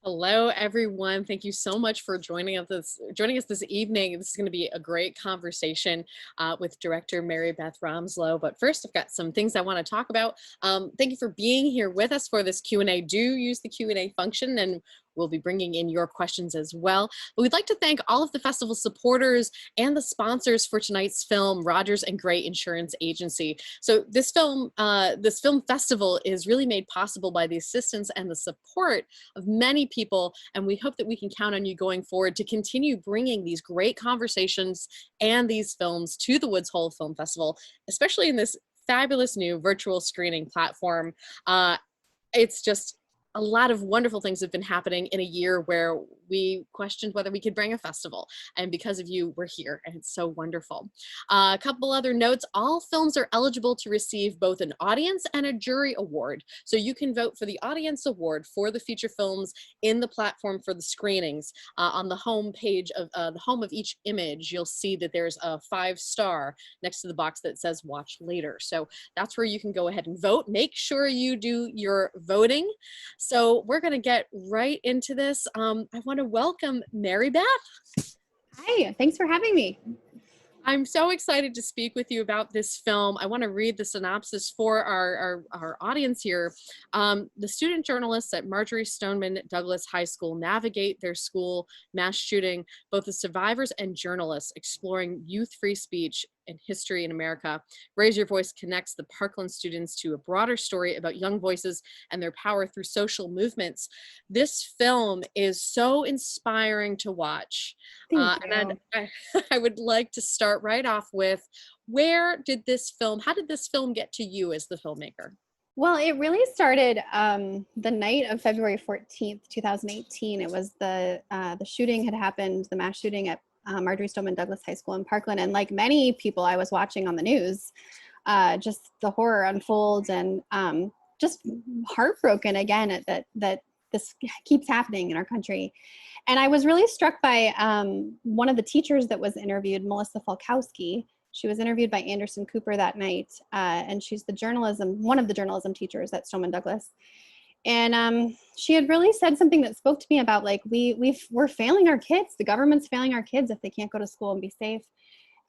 Hello, everyone. Thank you so much for joining us this evening. This is going to be a great conversation with director Maribeth Romslo. But first, I've got some things I want to talk about. Thank you for being here with us for this Q&A. Do use the Q&A function, and we'll be bringing in your questions as well. But we'd like to thank all of the festival supporters and the sponsors for tonight's film, Rogers and Gray Insurance Agency. So this film festival is really made possible by the assistance and the support of many people, and we hope that we can count on you going forward to continue bringing these great conversations and these films to the Woods Hole Film Festival, especially in this fabulous new virtual screening platform. It's just a lot of wonderful things have been happening in a year where we questioned whether we could bring a festival. And because of you, we're here, and it's so wonderful. A couple other notes: all films are eligible to receive both an audience and a jury award. So you can vote for the audience award for the feature films in the platform for the screenings. On the home page of the home of each image, you'll see that there's a 5-star next to the box that says watch later. So that's where you can go ahead and vote. Make sure you do your voting. So we're going to get right into this. I want to welcome Maribeth. Hi, thanks for having me. I'm so excited to speak with you about this film. I want to read the synopsis for our audience here. The student journalists at Marjorie Stoneman Douglas High School navigate their school mass shooting, both the survivors and journalists, exploring youth free speech and history in America. Raise Your Voice connects the Parkland students to a broader story about young voices and their power through social movements. This film is so inspiring to watch. And I would like to start right off with, how did this film get to you as the filmmaker? Well, it really started the night of February 14th, 2018. It was the shooting had happened, the mass shooting at Marjorie Stoneman Douglas High School in Parkland. And like many people, I was watching on the news, just the horror unfold, and just heartbroken again that this keeps happening in our country. And I was really struck by one of the teachers that was interviewed, Melissa Falkowski. She was interviewed by Anderson Cooper that night, and she's one of the journalism teachers at Stoneman Douglas. And she had really said something that spoke to me about, like, we're failing our kids. The government's failing our kids if they can't go to school and be safe.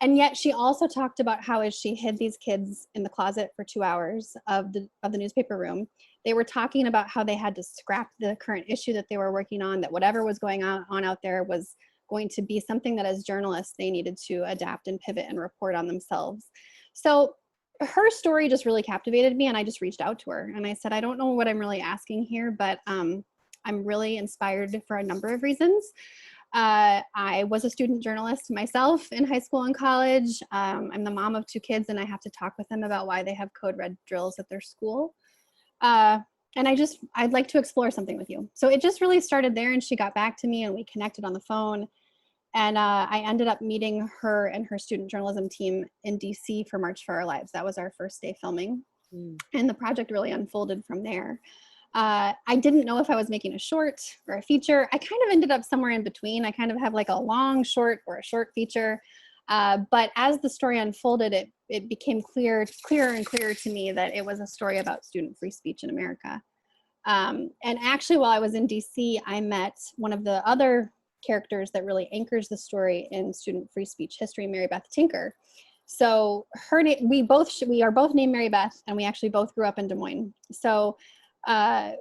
And yet she also talked about how, as she hid these kids in the closet for 2 hours of the newspaper room, they were talking about how they had to scrap the current issue that they were working on, that whatever was going on out there was going to be something that as journalists they needed to adapt and pivot and report on themselves. So her story just really captivated me, and I just reached out to her and I said, I don't know what I'm really asking here, but I'm really inspired for a number of reasons. I was a student journalist myself in high school and college. I'm the mom of 2 kids, and I have to talk with them about why they have code red drills at their school. And I'd like to explore something with you. So it just really started there, and she got back to me and we connected on the phone. And I ended up meeting her and her student journalism team in DC for March for Our Lives. That was our first day filming. And the project really unfolded from there. I didn't know if I was making a short or a feature. I kind of ended up somewhere in between. I kind of have like a long short or a short feature. But as the story unfolded, it became clearer and clearer to me that it was a story about student free speech in America. And actually, while I was in DC, I met one of the other characters that really anchors the story in student free speech history, Maribeth Tinker. So we are both named Maribeth, and we actually both grew up in Des Moines. So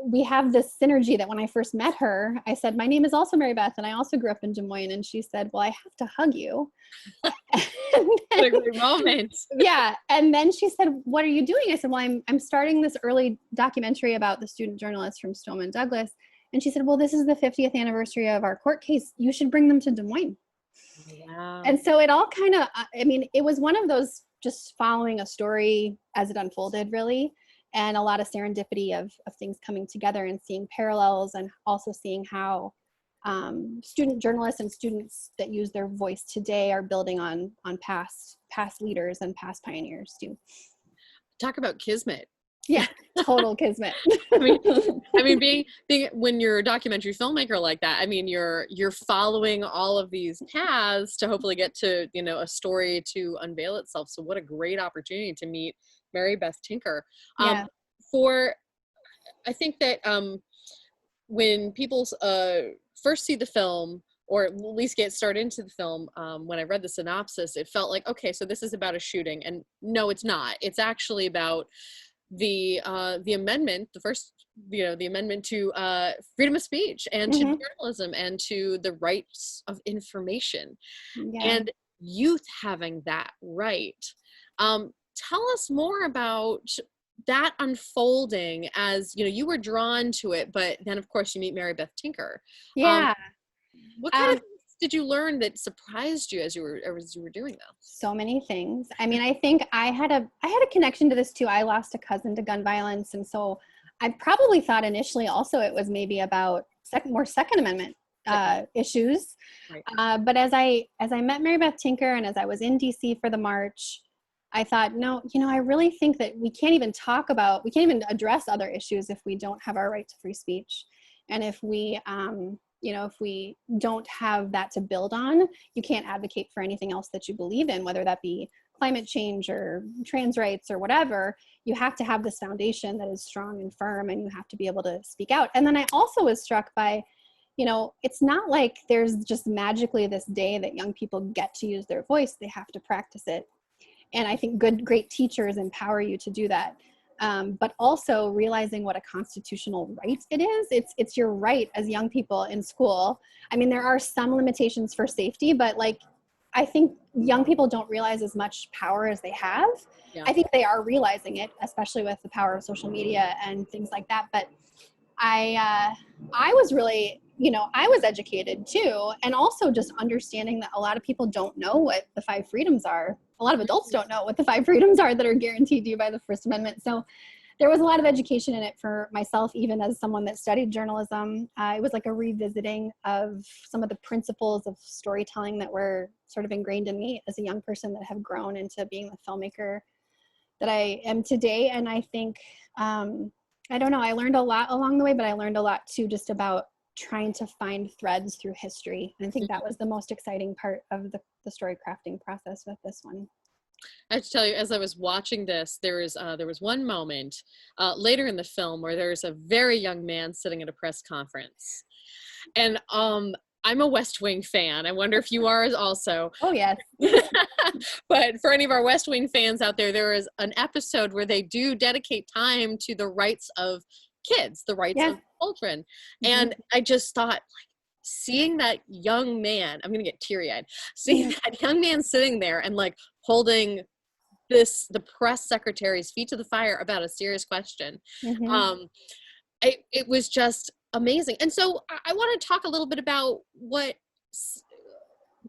we have this synergy that when I first met her, I said, my name is also Maribeth, and I also grew up in Des Moines. And she said, well, I have to hug you. What a great moment. Yeah. And then she said, what are you doing? I said, well, I'm starting this early documentary about the student journalists from Stoneman Douglas. And she said, well, this is the 50th anniversary of our court case. You should bring them to Des Moines. Wow. And so it all kind of, it was one of those just following a story as it unfolded, really. And a lot of serendipity of things coming together and seeing parallels, and also seeing how student journalists and students that use their voice today are building on past leaders and past pioneers too. Talk about kismet. Yeah, total kismet. I mean, being when you're a documentary filmmaker like that, I mean, you're following all of these paths to hopefully get to, a story to unveil itself. So what a great opportunity to meet Maribeth Tinker. Yeah. I think that when people first see the film, or at least get started into the film, when I read the synopsis, it felt like, okay, so this is about a shooting, and no, it's not. It's actually about the amendment, the first, the amendment to freedom of speech and to Mhm. journalism and to the rights of information, Yeah. and youth having that right. Tell us more about that unfolding, as you were drawn to it, but then of course you meet Maribeth Tinker. Um, Yeah. what kind of Um, things did you learn that surprised you as you were doing this? so many things. I mean, I think I had a connection to this too. I lost a cousin to gun violence, and so I probably thought initially also it was maybe about more Second Amendment Okay. issues. Right. But as I met Mary Beth Tinker and as I was in DC for the march, I thought, no, I really think that we can't even address other issues if we don't have our right to free speech, and if we don't have that to build on, you can't advocate for anything else that you believe in, whether that be climate change or trans rights or whatever. You have to have this foundation that is strong and firm, and you have to be able to speak out. And then I also was struck by, it's not like there's just magically this day that young people get to use their voice. They have to practice it. And I think great teachers empower you to do that. But also realizing what a constitutional right it is. It's your right as young people in school. I mean, there are some limitations for safety, but I think young people don't realize as much power as they have. Yeah. I think they are realizing it, especially with the power of social media and things like that. But I was really, I was educated too, and also just understanding that a lot of people don't know what the five freedoms are. A lot of adults don't know what the five freedoms are that are guaranteed to you by the First Amendment. So there was a lot of education in it for myself, even as someone that studied journalism. It was like a revisiting of some of the principles of storytelling that were sort of ingrained in me as a young person that have grown into being the filmmaker that I am today. And I think, I don't know, I learned a lot along the way, but I learned a lot too, just about trying to find threads through history. And I think that was the most exciting part of the story crafting process with this one. I have to tell you, as I was watching this, there was one moment later in the film where there's a very young man sitting at a press conference, and I'm a West Wing fan. I wonder if you are also. Oh, yes. But for any of our West Wing fans out there, there is an episode where they do dedicate time to the rights of kids, the rights Yeah. of children. Mhm. And I just thought, like, seeing that young man, I'm going to get teary eyed, seeing that young man sitting there and like holding the press secretary's feet to the fire about a serious question. Mhm. Um, it was just amazing. And so I want to talk a little bit about what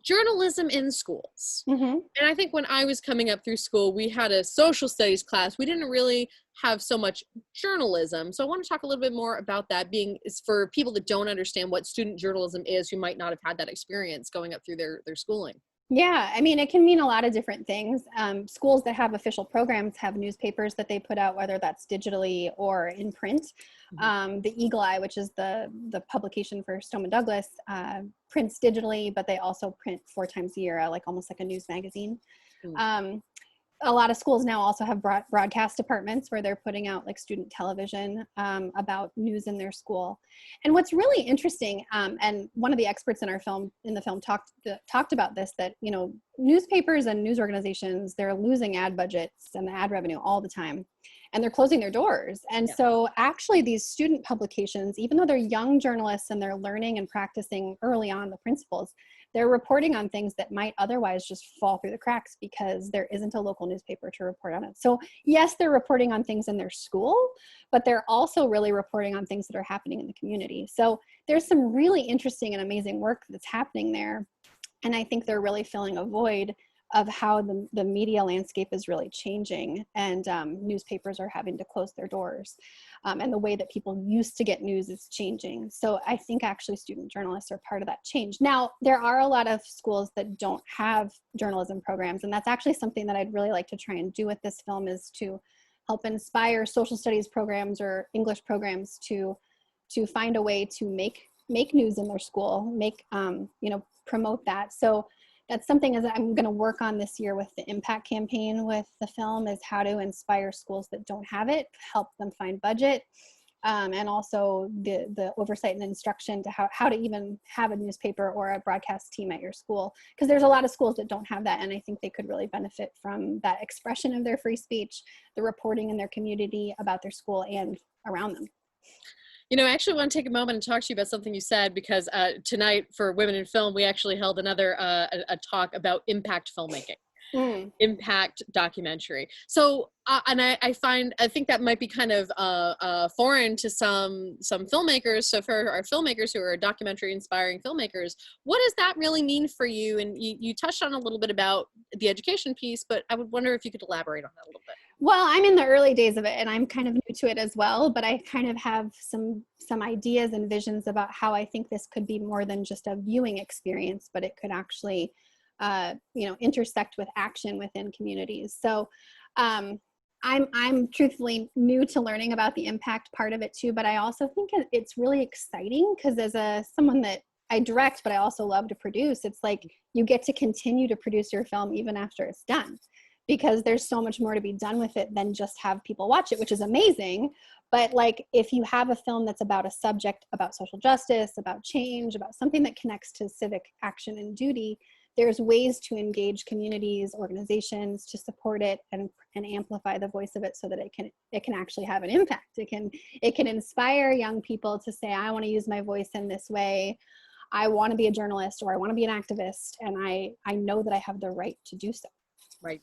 journalism in schools. Mhm. And I think when I was coming up through school, we had a social studies class. We didn't really have so much journalism. So I want to talk a little bit more about that, being is for people that don't understand what student journalism is, who might not have had that experience going up through their schooling. Yeah, I mean, it can mean a lot of different things. Schools that have official programs have newspapers that they put out, whether that's digitally or in print. Mhm. The Eagle Eye, which is the publication for Stoneman Douglas, prints digitally, but they also print 4 times a year, like almost like a news magazine. Mm. Um, a lot of schools now also have broadcast departments where they're putting out like student television about news in their school. And what's really interesting, and one of the experts in the film talked about this, that newspapers and news organizations, they're losing ad budgets and ad revenue all the time, and they're closing their doors. And Yeah. so actually these student publications, even though they're young journalists and they're learning and practicing early on the principles, they're reporting on things that might otherwise just fall through the cracks because there isn't a local newspaper to report on it. So yes, they're reporting on things in their school, but they're also really reporting on things that are happening in the community. So there's some really interesting and amazing work that's happening there. And I think they're really filling a void of how the media landscape is really changing, and newspapers are having to close their doors, and the way that people used to get news is changing. So I think actually student journalists are part of that change. Now, there are a lot of schools that don't have journalism programs, and that's actually something that I'd really like to try and do with this film, is to help inspire social studies programs or English programs to find a way to make news in their school, promote that. So that's something that I'm going to work on this year with the impact campaign with the film, is how to inspire schools that don't have it, help them find budget, and also the oversight and instruction to how to even have a newspaper or a broadcast team at your school. Because there's a lot of schools that don't have that, and I think they could really benefit from that expression of their free speech, the reporting in their community about their school and around them. You know, I actually want to take a moment and talk to you about something you said, because tonight for Women in Film, we actually held another a talk about impact filmmaking. Impact documentary. So, and I think that might be kind of foreign to some filmmakers. So for our filmmakers who are documentary inspiring filmmakers, what does that really mean for you? And you touched on a little bit about the education piece, but I would wonder if you could elaborate on that a little bit. Well, I'm in the early days of it, and I'm kind of new to it as well, but I kind of have some ideas and visions about how I think this could be more than just a viewing experience, but it could actually intersect with action within communities. So I'm truthfully new to learning about the impact part of it too, but I also think it's really exciting because as someone that I direct, but I also love to produce, it's like you get to continue to produce your film even after it's done, because there's so much more to be done with it than just have people watch it, which is amazing. But like, if you have a film that's about a subject, about social justice, about change, about something that connects to civic action and duty, there's ways to engage communities, organizations to support it and amplify the voice of it so that it can actually have an impact. It can inspire young people to say, I want to use my voice in this way. I want to be a journalist, or I want to be an activist, and I know that I have the right to do so. Right.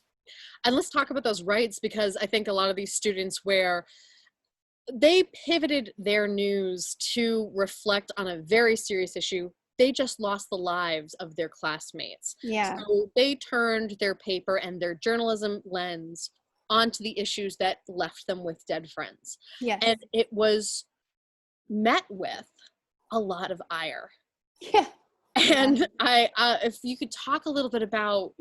And let's talk about those rights, because I think a lot of these students, where they pivoted their news to reflect on a very serious issue, they just lost the lives of their classmates. Yeah. So they turned their paper and their journalism lens onto the issues that left them with dead friends. Yes. And it was met with a lot of ire. Yeah. And if you could talk a little bit about,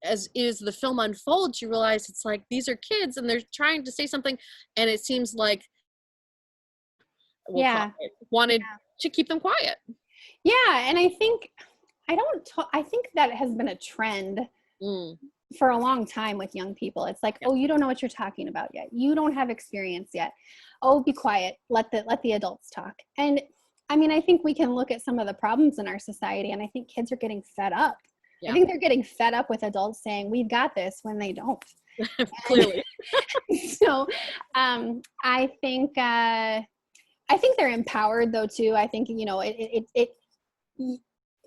as the film unfolds, you realize it's like, these are kids and they're trying to say something, and it seems like wanted to keep them quiet. Yeah, and I think I think that has been a trend for a long time with young people. It's like, oh, you don't know what you're talking about yet. You don't have experience yet. Oh, be quiet. Let the adults talk. And I mean, I think we can look at some of the problems in our society, and I think kids are getting fed up. Yeah. I think they're getting fed up with adults saying, we've got this, when they don't. Clearly. So I think they're empowered though too. I think,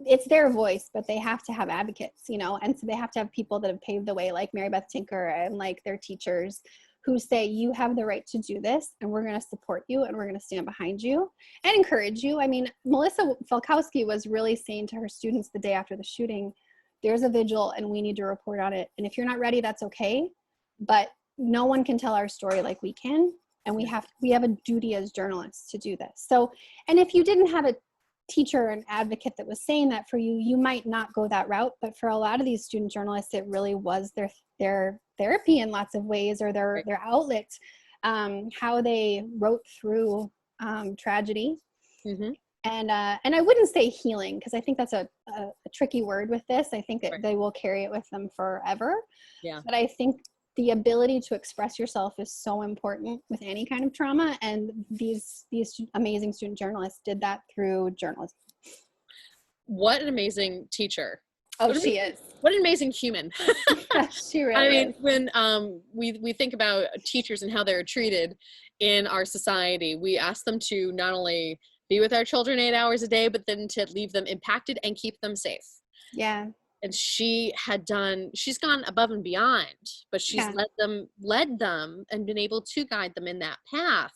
it's their voice, but they have to have advocates, and so they have to have people that have paved the way, like Maribeth Tinker and like their teachers, who say, you have the right to do this, and we're going to support you, and we're going to stand behind you and encourage you. I mean, Melissa Falkowski was really saying to her students the day after the shooting, there's a vigil and we need to report on it. And if you're not ready, that's okay. But no one can tell our story like we can. And we have a duty as journalists to do this. So, and if you didn't have a teacher or an advocate that was saying that for you, you might not go that route. But for a lot of these student journalists, it really was their therapy in lots of ways, or their outlet, how they wrote through tragedy. Mm-hmm. And I wouldn't say healing, because I think that's a tricky word with this. I think that they will carry it with them forever. Yeah. But I think the ability to express yourself is so important with any kind of trauma. And these amazing student journalists did that through journalism. What an amazing teacher. Oh, she is. What an amazing human. She really is. When we think about teachers and how they're treated in our society, we ask them to not only be with our children 8 hours a day, but then to leave them impacted and keep them safe. Yeah. And she's gone above and beyond, but she's led them and been able to guide them in that path.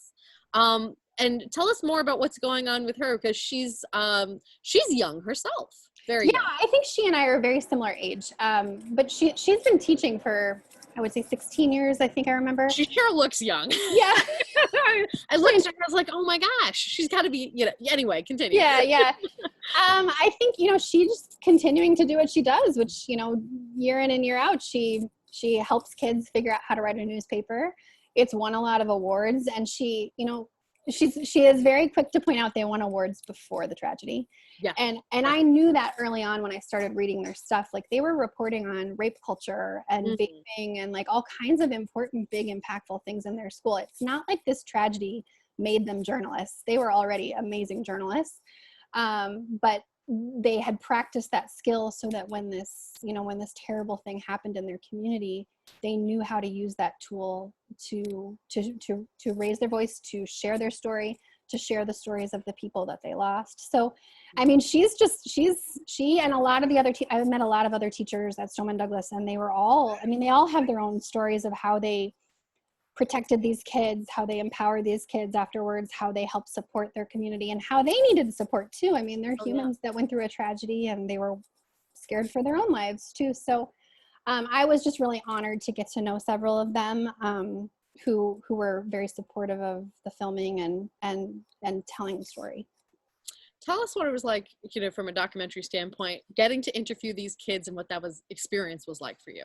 And tell us more about what's going on with her, because she's young herself. Very young. I think she and I are a very similar age. But she's been teaching for, I would say, 16 years, I think I remember. She sure looks young. Yeah. I looked at her, I was like, oh my gosh, she's got to be, anyway, continue. Yeah. I think, she's continuing to do what she does, which, year in and year out, she helps kids figure out how to write a newspaper. It's won a lot of awards, and she is very quick to point out they won awards before the tragedy. Yeah. And I knew that early on when I started reading their stuff. Like, they were reporting on rape culture and vaping and like all kinds of important, big, impactful things in their school. It's not like this tragedy made them journalists. They were already amazing journalists, but they had practiced that skill so that when this, when this terrible thing happened in their community, they knew how to use that tool to raise their voice, to share their story, to share the stories of the people that they lost. So, I mean, she and a lot of the other, I've met a lot of other teachers at Stoneman Douglas, and they were all, I mean, they all have their own stories of how they protected these kids, how they empowered these kids afterwards, how they helped support their community, and how they needed support too. I mean, they're humans that went through a tragedy, and they were scared for their own lives too. So I was just really honored to get to know several of them who were very supportive of the filming and telling the story. Tell us what it was like, from a documentary standpoint, getting to interview these kids and what that experience was like for you.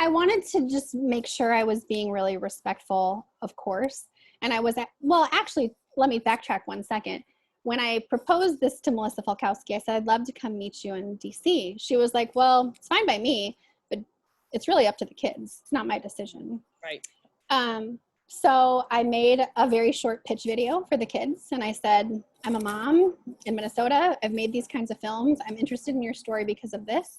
I wanted to just make sure I was being really respectful, of course. And actually, let me backtrack 1 second. When I proposed this to Melissa Falkowski, I said, I'd love to come meet you in DC. She was like, well, it's fine by me, but it's really up to the kids. It's not my decision. Right. So I made a very short pitch video for the kids. And I said, I'm a mom in Minnesota. I've made these kinds of films. I'm interested in your story because of this.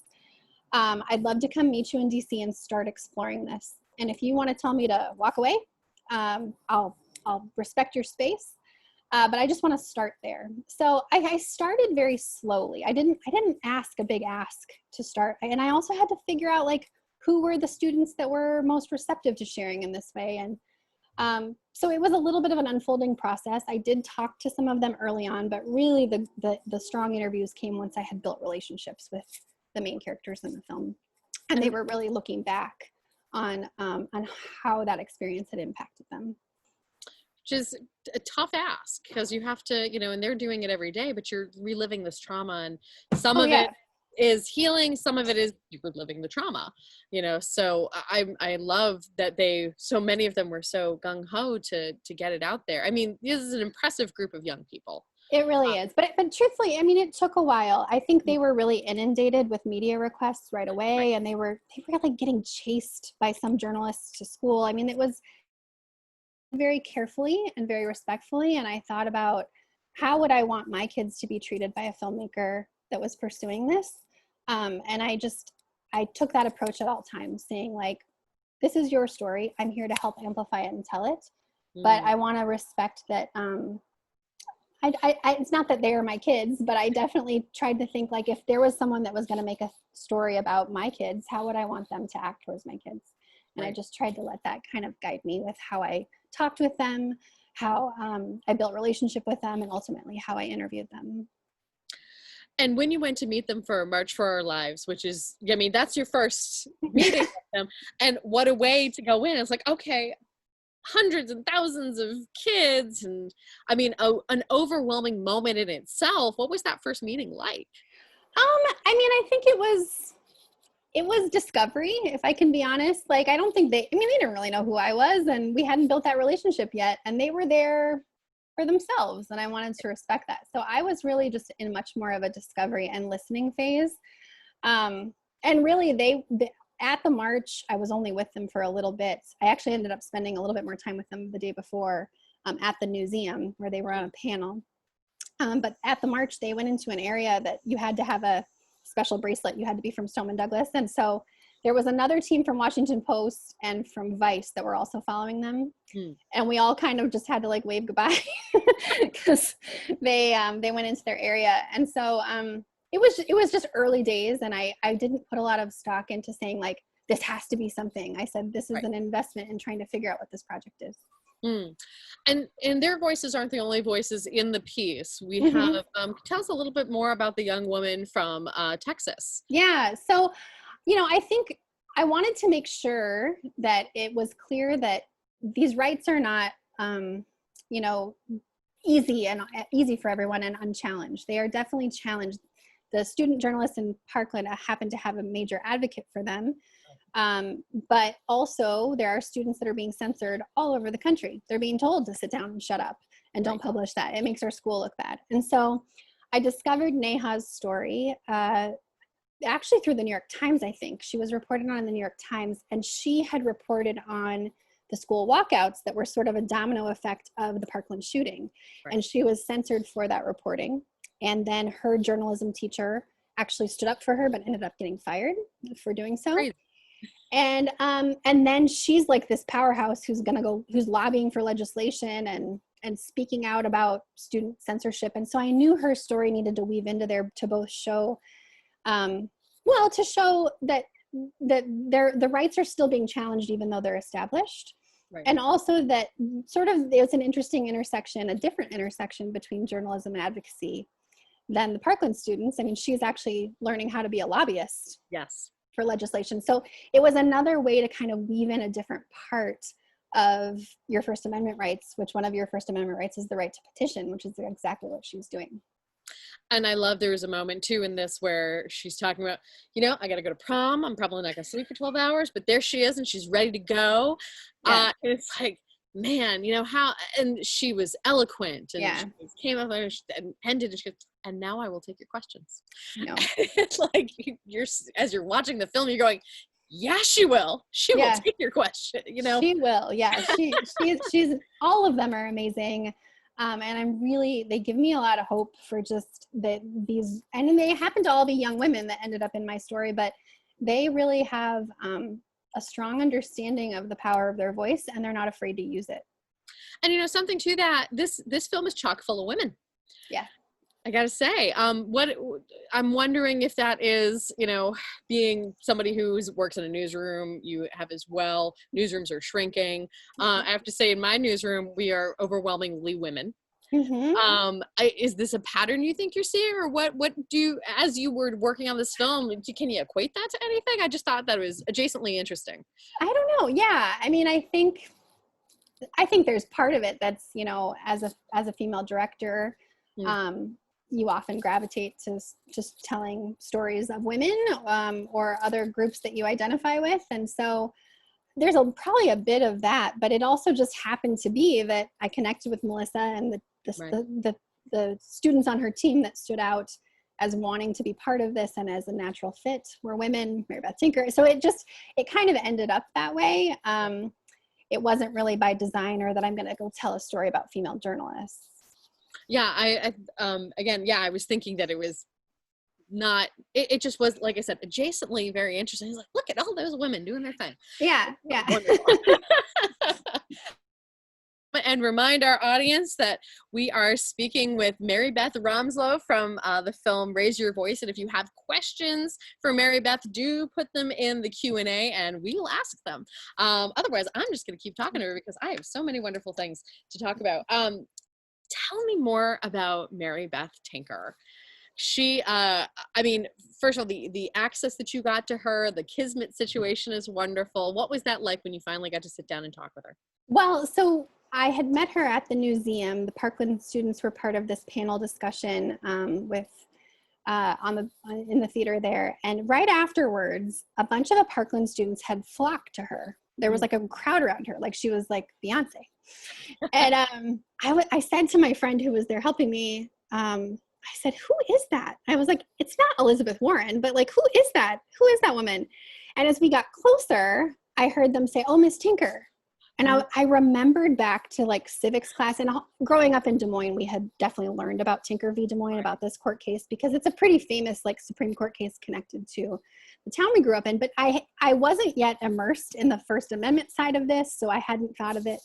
I'd love to come meet you in DC and start exploring this. And if you want to tell me to walk away, I'll respect your space. But I just want to start there. So I started very slowly. I didn't ask a big ask to start. And I also had to figure out who were the students that were most receptive to sharing in this way. And so it was a little bit of an unfolding process. I did talk to some of them early on, but really the strong interviews came once I had built relationships with the main characters in the film. And they were really looking back on how that experience had impacted them. Which is a tough ask, because you have to, and they're doing it every day, but you're reliving this trauma, and some of it is healing, some of it is reliving the trauma, so I love that so many of them were so gung-ho to get it out there. I mean, this is an impressive group of young people. It really is. But truthfully, I mean, it took a while. I think they were really inundated with media requests right away. Right. And they were getting chased by some journalists to school. I mean, it was very carefully and very respectfully. And I thought about, how would I want my kids to be treated by a filmmaker that was pursuing this? And I took that approach at all times, saying this is your story. I'm here to help amplify it and tell it. But I want to respect that, it's not that they are my kids, but I definitely tried to think if there was someone that was going to make a story about my kids, how would I want them to act towards my kids? And I just tried to let that kind of guide me with how I talked with them, how I built relationship with them, and ultimately how I interviewed them. And when you went to meet them for March for Our Lives, which is, I mean, that's your first meeting with them, and what a way to go in. It's okay, hundreds and thousands of kids, and I mean, an overwhelming moment in itself. What was that first meeting like? I mean, I think it was discovery, if I can be honest. I don't think they didn't really know who I was, and we hadn't built that relationship yet, and they were there for themselves, and I wanted to respect that. So I was really just in much more of a discovery and listening phase. And really at the march, I was only with them for a little bit. I actually ended up spending a little bit more time with them the day before at the museum, where they were on a panel. But at the march, they went into an area that you had to have a special bracelet. You had to be from Stoneman Douglas. And so there was another team from Washington Post and from Vice that were also following them. And we all kind of just had to wave goodbye because they went into their area. And so it was just early days, and I didn't put a lot of stock into saying this has to be something. I said, this is an investment in trying to figure out what this project is. And their voices aren't the only voices in the piece. We have, tell us a little bit more about the young woman from Texas. Yeah, so, I think I wanted to make sure that it was clear that these rights are not, easy for everyone and unchallenged. They are definitely challenged. The student journalists in Parkland happen to have a major advocate for them. But also there are students that are being censored all over the country. They're being told to sit down and shut up and don't publish that. It makes our school look bad. And so I discovered Neha's story, actually through the New York Times, I think. She was reported on in the New York Times, and she had reported on the school walkouts that were sort of a domino effect of the Parkland shooting. Right. And she was censored for that reporting. And then her journalism teacher actually stood up for her, but ended up getting fired for doing so. Crazy. And then she's like this powerhouse who's lobbying for legislation and speaking out about student censorship. And so I knew her story needed to weave into there to both show, to show that the rights are still being challenged even though they're established. Right. And also that sort of there's an interesting intersection, a different intersection between journalism and advocacy than the Parkland students. I mean, she's actually learning how to be a lobbyist. Yes. For legislation. So it was another way to kind of weave in a different part of your First Amendment rights, which one of your First Amendment rights is the right to petition, which is exactly what she's doing. And I love there was a moment too in this where she's talking about, I got to go to prom. I'm probably not going to sleep for 12 hours, but there she is and she's ready to go. Yeah. And it's like, man, how, and she was eloquent and she came up and ended and she goes, and now I will take your questions. No. It's like as you're watching the film, you're going, yeah, she will. She will take your question, She will. Yeah. She's all of them are amazing. And they give me a lot of hope for just these, and they happen to all be young women that ended up in my story, but they really have a strong understanding of the power of their voice and they're not afraid to use it. And something to that, this film is chock full of women. Yeah. I gotta say, what I'm wondering if that is, being somebody who works in a newsroom, you have as well. Newsrooms are shrinking. I have to say, in my newsroom, we are overwhelmingly women. Mm-hmm. Is this a pattern you think you're seeing, or what do you, as you were working on this film, can you equate that to anything? I just thought that was adjacently interesting. I don't know. Yeah, I mean, I think there's part of it that's as a female director. You often gravitate to just telling stories of women or other groups that you identify with. And so there's probably a bit of that, but it also just happened to be that I connected with Melissa and the students on her team that stood out as wanting to be part of this and as a natural fit were women, Maribeth Tinker. So it kind of ended up that way. It wasn't really by design or that I'm going to go tell a story about female journalists. Yeah, I was thinking that it was not, it just was, like I said, adjacently very interesting. He's like, look at all those women doing their thing. Yeah. And remind our audience that we are speaking with Maribeth Romslo from the film Raise Your Voice. And if you have questions for Maribeth, do put them in the Q&A and we will ask them. Otherwise, I'm just going to keep talking to her because I have so many wonderful things to talk about. Tell me more about Maribeth Tinker. She, first of all, the access that you got to her, the Kismet situation is wonderful. What was that like when you finally got to sit down and talk with her? Well, so I had met her at the museum. The Parkland students were part of this panel discussion in the theater there. And right afterwards, a bunch of the Parkland students had flocked to her. There was like a crowd around her, like she was like Beyonce. And I said to my friend who was there helping me, I said, who is that? I was like, it's not Elizabeth Warren, but like, who is that? Who is that woman? And as we got closer, I heard them say, oh, Miss Tinker. And I remembered back to like civics class, and growing up in Des Moines, we had definitely learned about Tinker v. Des Moines, about this court case, because it's a pretty famous like Supreme Court case connected to the town we grew up in. But I wasn't yet immersed in the First Amendment side of this, so I hadn't thought of it.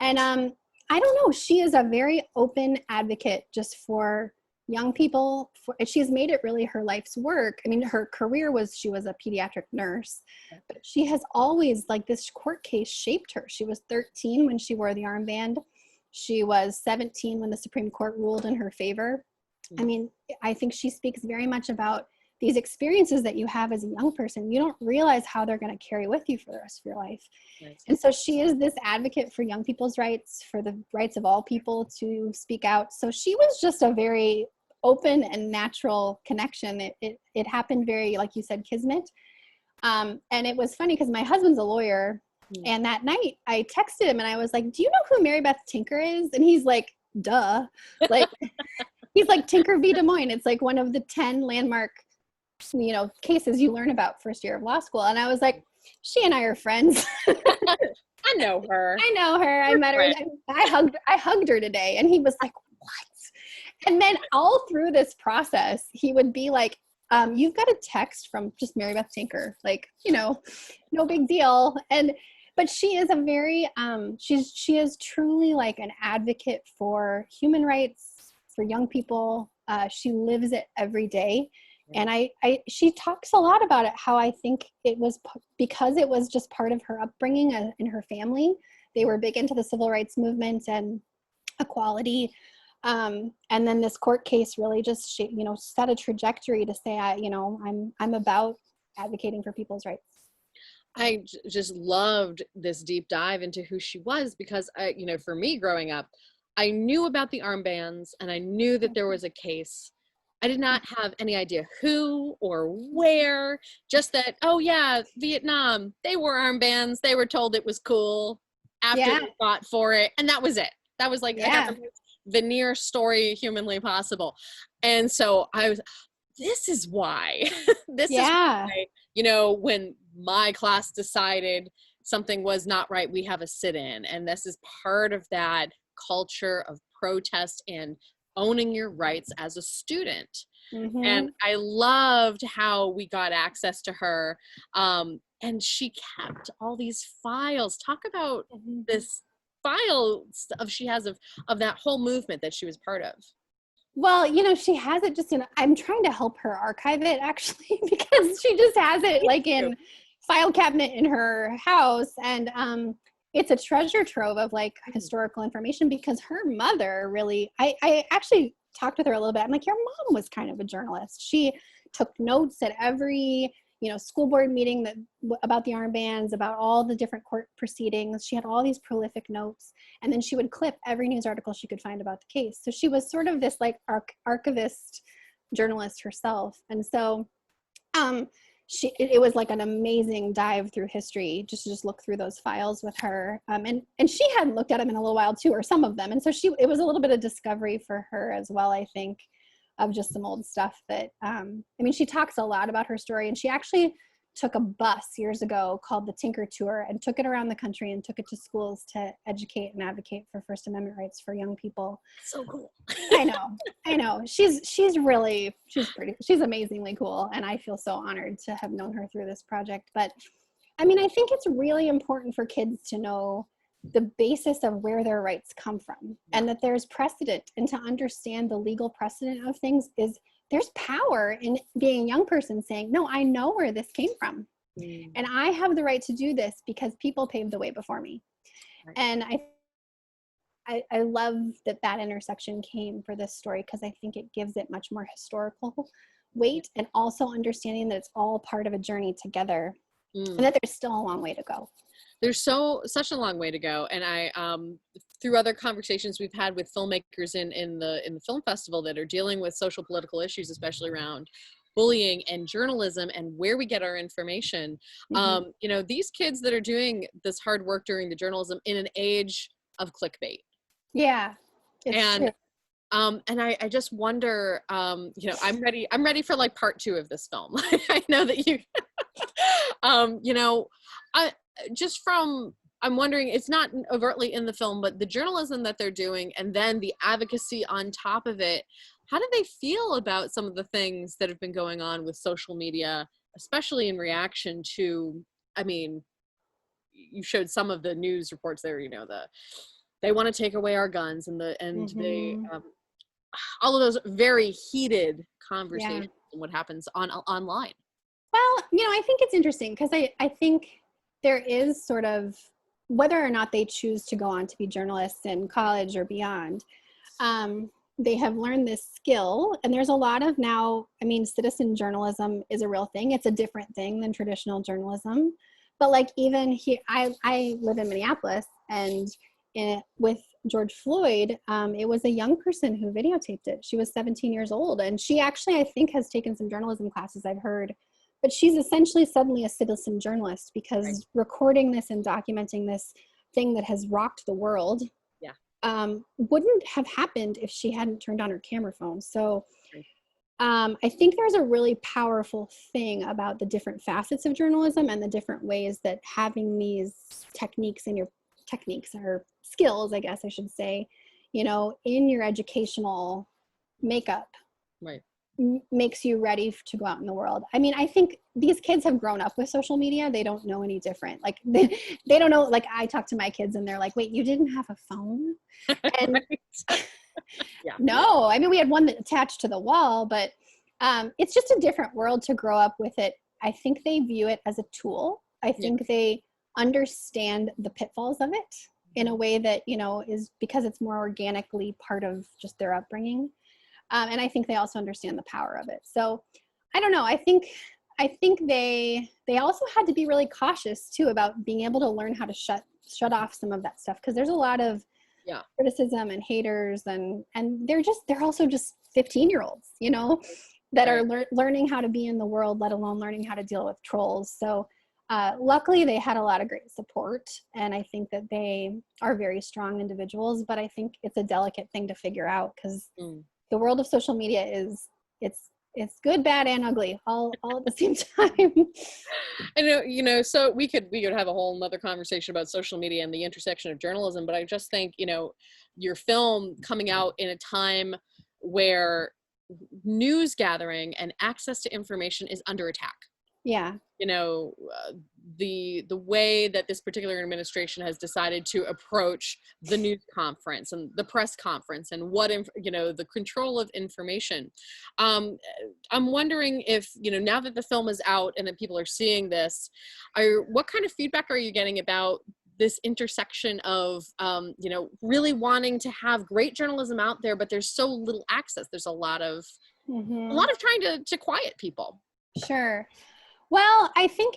And I don't know, she is a very open advocate just for young people. She's made it really her life's work. I mean, her career was, she was a pediatric nurse, but she has always, like, this court case shaped her. She was 13 when she wore the armband. She was 17 when the Supreme Court ruled in her favor. I mean, I think she speaks very much about these experiences that you have as a young person. You don't realize how they're going to carry with you for the rest of your life. Right. And so she is this advocate for young people's rights, for the rights of all people to speak out. So she was just a very open and natural connection. It happened very, like you said, kismet. And it was funny because my husband's a lawyer. And that night I texted him and I was like, do you know who Maribeth Tinker is? And he's like, duh. Like, he's like, Tinker v. Des Moines. It's like one of the 10 landmark, cases you learn about first year of law school. And I was like, she and I are friends. I know her. I know her. I We're met her. friends. I hugged her today, and he was like, "What?" And then all through this process, he would be like, "You've got a text from just Maribeth Tinker, like, no big deal." But she is a very she is truly like an advocate for human rights for young people. She lives it every day. And she talks a lot about it, how I think it was because it was just part of her upbringing in her family. They were big into the civil rights movement and equality. And then this court case really just, set a trajectory to say, I'm about advocating for people's rights. I just loved this deep dive into who she was because for me growing up, I knew about the armbands and I knew that there was a case. I did not have any idea who or where, just that, oh yeah, Vietnam, they wore armbands. They were told it was cool after they fought for it. And that was it. That was like, I got the veneer story humanly possible. And so this is why, this is why, when my class decided something was not right, we have a sit-in. And this is part of that culture of protest and owning your rights as a student. Mm-hmm. And I loved how we got access to her. And she kept all these files. Talk about this file of she has of that whole movement that she was part of. Well, she has it just I'm trying to help her archive it actually, because she just has it like in file cabinet in her house. And it's a treasure trove of like historical information, because her mother really, I actually talked with her a little bit. I'm like, your mom was kind of a journalist. She took notes at every, school board meeting about the armbands, about all the different court proceedings. She had all these prolific notes, and then she would clip every news article she could find about the case. So she was sort of this like archivist journalist herself. And so it was like an amazing dive through history, just to look through those files with her. And she hadn't looked at them in a little while too, or some of them. And so it was a little bit of discovery for her as well, I think, of just some old stuff that, she talks a lot about her story, and she actually took a bus years ago called the Tinker Tour and took it around the country and took it to schools to educate and advocate for First Amendment rights for young people. So cool. I know. She's amazingly cool. And I feel so honored to have known her through this project. But I think it's really important for kids to know the basis of where their rights come from, and that there's precedent, and to understand the legal precedent of things is there's power in being a young person saying, no, I know where this came from. And I have the right to do this because people paved the way before me. Right. And I love that intersection came for this story, because I think it gives it much more historical weight, and also understanding that it's all part of a journey together, and that there's still a long way to go. There's such a long way to go. And I, through other conversations we've had with filmmakers in the film festival that are dealing with social political issues, especially around bullying and journalism and where we get our information. These kids that are doing this hard work during the journalism in an age of clickbait. Yeah. And I just wonder, I'm ready for like part 2 of this film. I know that you, I'm wondering, it's not overtly in the film, but the journalism that they're doing and then the advocacy on top of it, how do they feel about some of the things that have been going on with social media, especially in reaction to, you showed some of the news reports there, they want to take away our guns and they, all of those very heated conversations and what happens online. Well, I think it's interesting, because I think there is sort of, whether or not they choose to go on to be journalists in college or beyond, they have learned this skill. And there's a lot of now, citizen journalism is a real thing. It's a different thing than traditional journalism. But like even here, I live in Minneapolis, and with George Floyd, it was a young person who videotaped it. She was 17 years old. And she actually, I think, has taken some journalism classes, I've heard. But she's essentially suddenly a citizen journalist, because recording this and documenting this thing that has rocked the world wouldn't have happened if she hadn't turned on her camera phone. So I think there's a really powerful thing about the different facets of journalism and the different ways that having these techniques in your techniques or skills, I guess I should say, in your educational makeup Right. makes you ready to go out in the world. I mean, I think these kids have grown up with social media. They don't know any different. Like they don't know, like I talk to my kids and they're like, wait, you didn't have a phone? And Yeah. no, I mean, we had one that attached to the wall, but it's just a different world to grow up with it. I think they view it as a tool. I think they understand the pitfalls of it in a way that, is because it's more organically part of just their upbringing. And I think they also understand the power of it. So I don't know. I think they also had to be really cautious too about being able to learn how to shut off some of that stuff. Cause there's a lot of criticism and haters and they're also just 15-year-olds, that are learning how to be in the world, let alone learning how to deal with trolls. So luckily they had a lot of great support, and I think that they are very strong individuals, but I think it's a delicate thing to figure out because the world of social media it's good, bad, and ugly all at the same time. I know, so we could have a whole nother conversation about social media and the intersection of journalism, but I just think, your film coming out in a time where news gathering and access to information is under attack. Yeah. The way that this particular administration has decided to approach the news conference and the press conference and the control of information. I'm wondering if, now that the film is out and that people are seeing this, what kind of feedback are you getting about this intersection of, really wanting to have great journalism out there, but there's so little access. There's a lot of trying to quiet people. Sure. Well, I think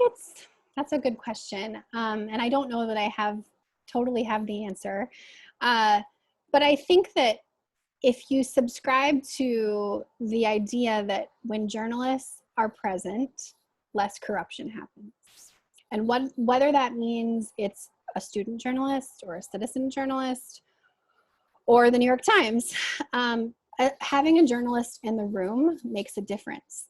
that's a good question. And I don't know that I totally have the answer. But I think that if you subscribe to the idea that when journalists are present, less corruption happens. And whether that means it's a student journalist or a citizen journalist or the New York Times, having a journalist in the room makes a difference.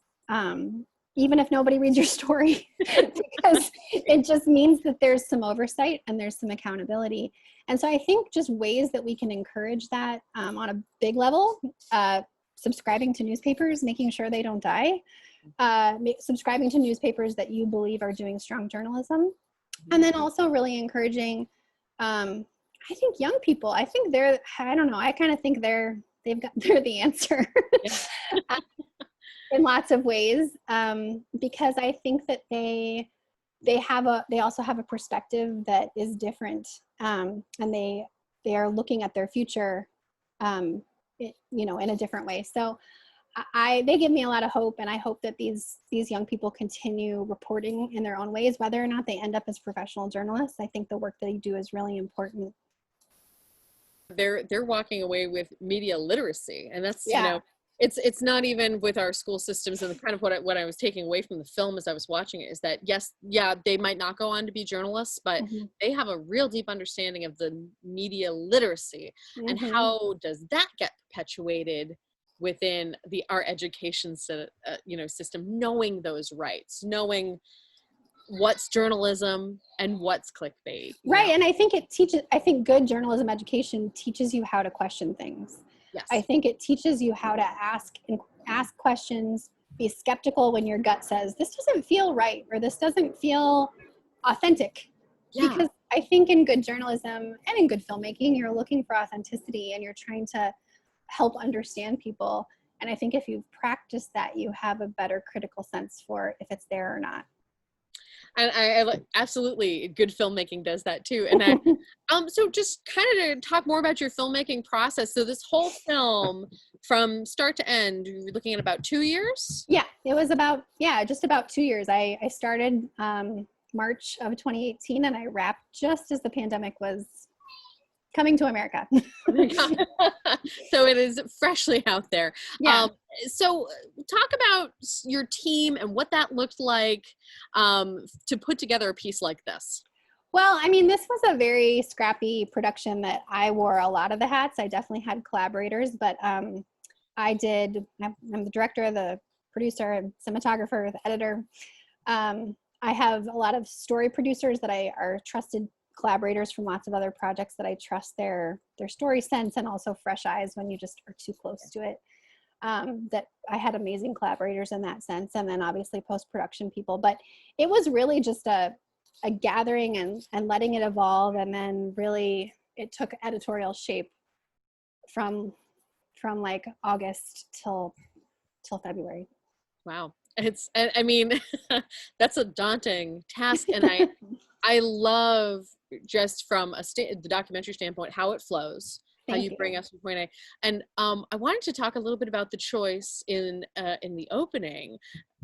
Even if nobody reads your story, because it just means that there's some oversight and there's some accountability. And so I think just ways that we can encourage that on a big level, subscribing to newspapers, making sure they don't die, subscribing to newspapers that you believe are doing strong journalism, and then also really encouraging, I think young people, I think I kind of think they're the answer. In lots of ways, because I think that they also have a perspective that is different, and they are looking at their future, in a different way. So they give me a lot of hope, and I hope that these young people continue reporting in their own ways, whether or not they end up as professional journalists. I think the work that they do is really important. They're walking away with media literacy, and that's it's not even with our school systems, and kind of what I was taking away from the film as I was watching it is that they might not go on to be journalists, but they have a real deep understanding of the media literacy, and how does that get perpetuated within our education system, knowing those rights, knowing what's journalism and what's clickbait. Right. And I think good journalism education teaches you how to question things. Yes. I think it teaches you how to ask questions, be skeptical when your gut says, this doesn't feel right, or this doesn't feel authentic. Yeah. Because I think in good journalism and in good filmmaking, you're looking for authenticity and you're trying to help understand people. And I think if you've practiced that, you have a better critical sense for if it's there or not. And I absolutely, good filmmaking does that too. And so just kind of to talk more about your filmmaking process. So this whole film, from start to end, you're looking at about 2 years? Yeah, it was just about 2 years. I started March of 2018, and I wrapped just as the pandemic was coming to America. So it is freshly out there. Yeah. So talk about your team and what that looked like to put together a piece like this. Well, I mean, this was a very scrappy production that I wore a lot of the hats. I definitely had collaborators, but I'm the director, the producer, cinematographer, the editor. I have a lot of story producers that are trusted collaborators from lots of other projects that I trust their story sense and also fresh eyes when you just are too close to it. That I had amazing collaborators in that sense, and then obviously post-production people. But it was really just a gathering and letting it evolve, and then really it took editorial shape from like August till February. Wow. I mean, that's a daunting task. And I love, just from the documentary standpoint, how it flows, how Thank you you. bring us from point A. And I wanted to talk a little bit about the choice in the opening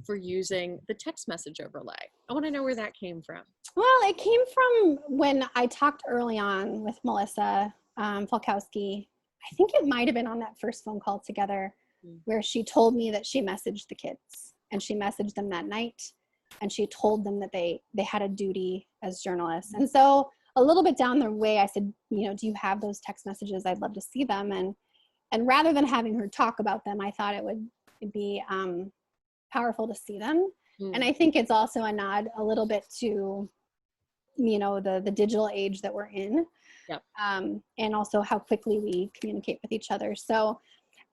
for using the text message overlay. I want to know where that came from. Well, it came from when I talked early on with Melissa Falkowski. I think it might have been on that first phone call together where she told me that she messaged the kids, and she messaged them that night, and she told them that they had a duty as journalists. And so a little bit down the way, I said, you know, do you have those text messages? I'd love to see them. And rather than having her talk about them, I thought it would be powerful to see them. And I think it's also a nod a little bit to, you know, the digital age that we're in. Yep. And also how quickly we communicate with each other. So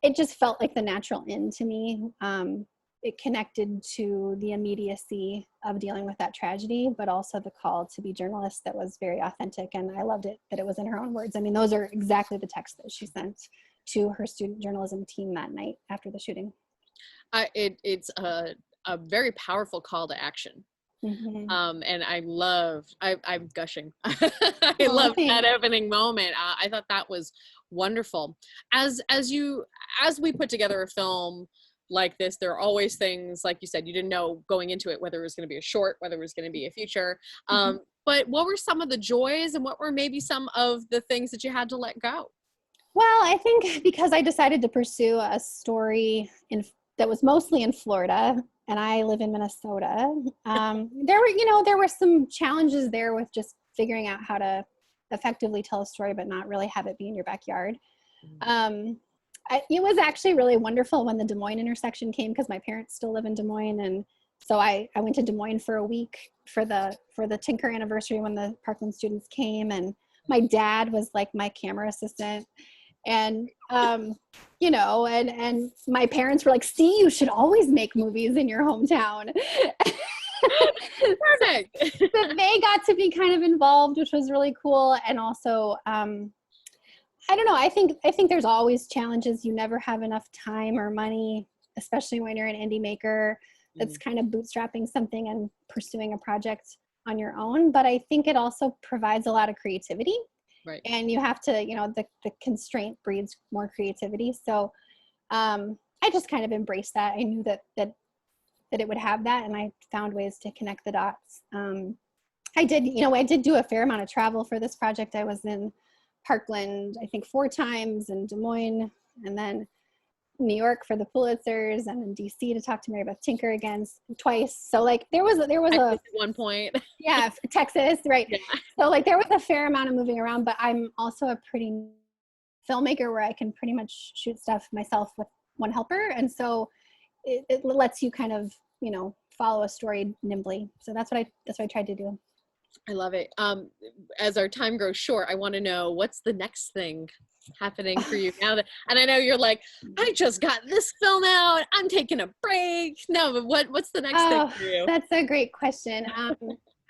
it just felt like the natural end to me. It connected to the immediacy of dealing with that tragedy, but also the call to be journalists that was very authentic. And I loved it that it was in her own words. I mean, those are exactly the texts that she sent to her student journalism team that night after the shooting. It's a very powerful call to action. Mm-hmm. And I'm gushing. I love that opening moment. I thought that was wonderful. As we put together a film like this, there are always things, like you said, you didn't know going into it whether it was going to be a short, whether it was going to be a feature. But what were some of the joys, and what were maybe some of the things that you had to let go? Well, I think because I decided to pursue a story that was mostly in Florida, and I live in Minnesota, there were some challenges there with just figuring out how to effectively tell a story but not really have it be in your backyard. It was actually really wonderful when the Des Moines intersection came, because my parents still live in Des Moines, and so I went to Des Moines for a week for the Tinker anniversary when the Parkland students came, and my dad was like my camera assistant. And, you know, and my parents were like, see, you should always make movies in your hometown. Perfect. So they got to be kind of involved, which was really cool. And also, I don't know, I think there's always challenges. You never have enough time or money, especially when you're an indie maker that's kind of bootstrapping something and pursuing a project on your own. But I think it also provides a lot of creativity. Right. And you have to, you know, the constraint breeds more creativity. So I just kind of embraced that. I knew that it would have that, and I found ways to connect the dots. I did do a fair amount of travel for this project. I was in Parkland, I think 4 times, in Des Moines, and then New York for the Pulitzers, and in DC to talk to Maribeth Tinker again twice. So like there was at one point. Yeah, Texas, right. Yeah. So like there was a fair amount of moving around, but I'm also a pretty filmmaker where I can pretty much shoot stuff myself with one helper. And so it lets you kind of, you know, follow a story nimbly. So that's what I tried to do. I love it. As our time grows short, I want to know, what's the next thing happening for you now that, and I know you're like, I just got this film out, I'm taking a break. No, but what's the next thing for you? That's a great question.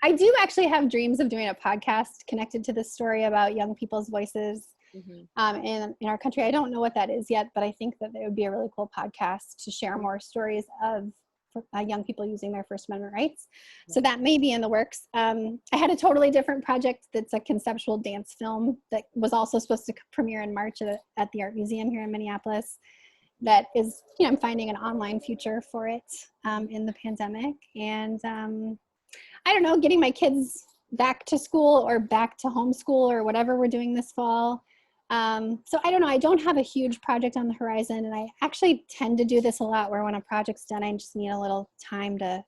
I do actually have dreams of doing a podcast connected to this story about young people's voices in our country. I don't know what that is yet, but I think that it would be a really cool podcast to share more stories of young people using their First Amendment rights. So that may be in the works. I had a totally different project that's a conceptual dance film that was also supposed to premiere in March at the Art Museum here in Minneapolis. That is, you know, I'm finding an online future for it in the pandemic. And I don't know, getting my kids back to school or back to homeschool or whatever we're doing this fall. So I don't know, I don't have a huge project on the horizon, and I actually tend to do this a lot where when a project's done, I just need a little time to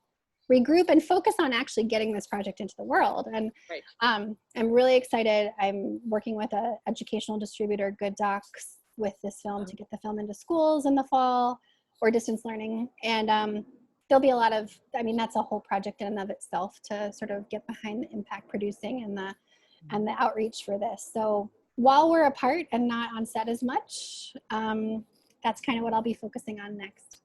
regroup and focus on actually getting this project into the world. And I'm really excited. I'm working with an educational distributor, Good Docs, with this film to get the film into schools in the fall or distance learning. And there'll be a lot of, I mean, that's a whole project in and of itself to sort of get behind the impact producing and the outreach for this. So while we're apart and not on set as much, that's kind of what I'll be focusing on next.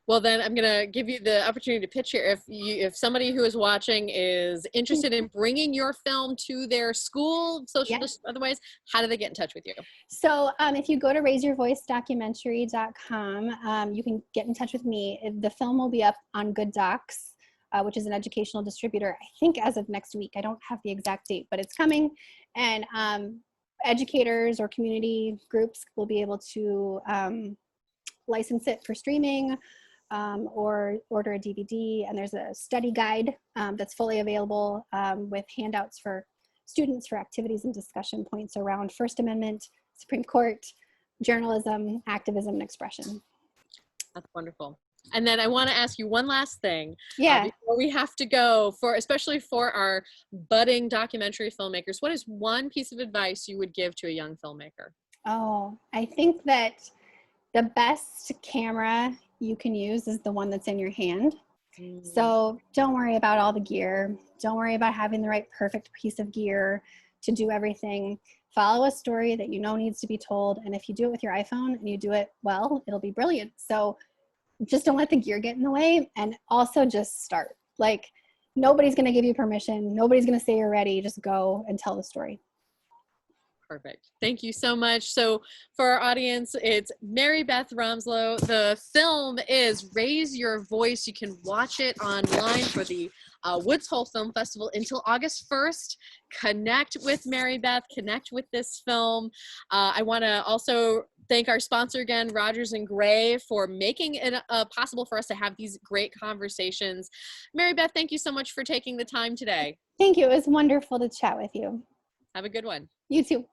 Well, then I'm going to give you the opportunity to pitch here. If somebody who is watching is interested in bringing your film to their school, social, otherwise, how do they get in touch with you? So if you go to raiseyourvoicedocumentary.com, you can get in touch with me. The film will be up on Good Docs, which is an educational distributor, I think as of next week. I don't have the exact date, but it's coming. And educators or community groups will be able to license it for streaming, or order a DVD. And there's a study guide that's fully available with handouts for students for activities and discussion points around First Amendment, Supreme Court, journalism, activism, and expression. That's wonderful. And then I want to ask you one last thing. Yeah. Before we have to go, especially for our budding documentary filmmakers, what is one piece of advice you would give to a young filmmaker? Oh, I think that the best camera you can use is the one that's in your hand. So don't worry about all the gear. Don't worry about having the right perfect piece of gear to do everything. Follow a story that you know needs to be told. And if you do it with your iPhone and you do it well, it'll be brilliant. So just don't let the gear get in the way, and also just start. Like, nobody's going to give you permission. Nobody's going to say you're ready. Just go and tell the story. Perfect. Thank you so much. So for our audience, it's Maribeth Romslo. The film is Raise Your Voice. You can watch it online for the Woods Hole Film Festival until August 1st. Connect with Maribeth, connect with this film. I want to also thank our sponsor again, Rogers and Gray, for making it possible for us to have these great conversations. Maribeth, thank you so much for taking the time today. Thank you. It was wonderful to chat with you. Have a good one. You too.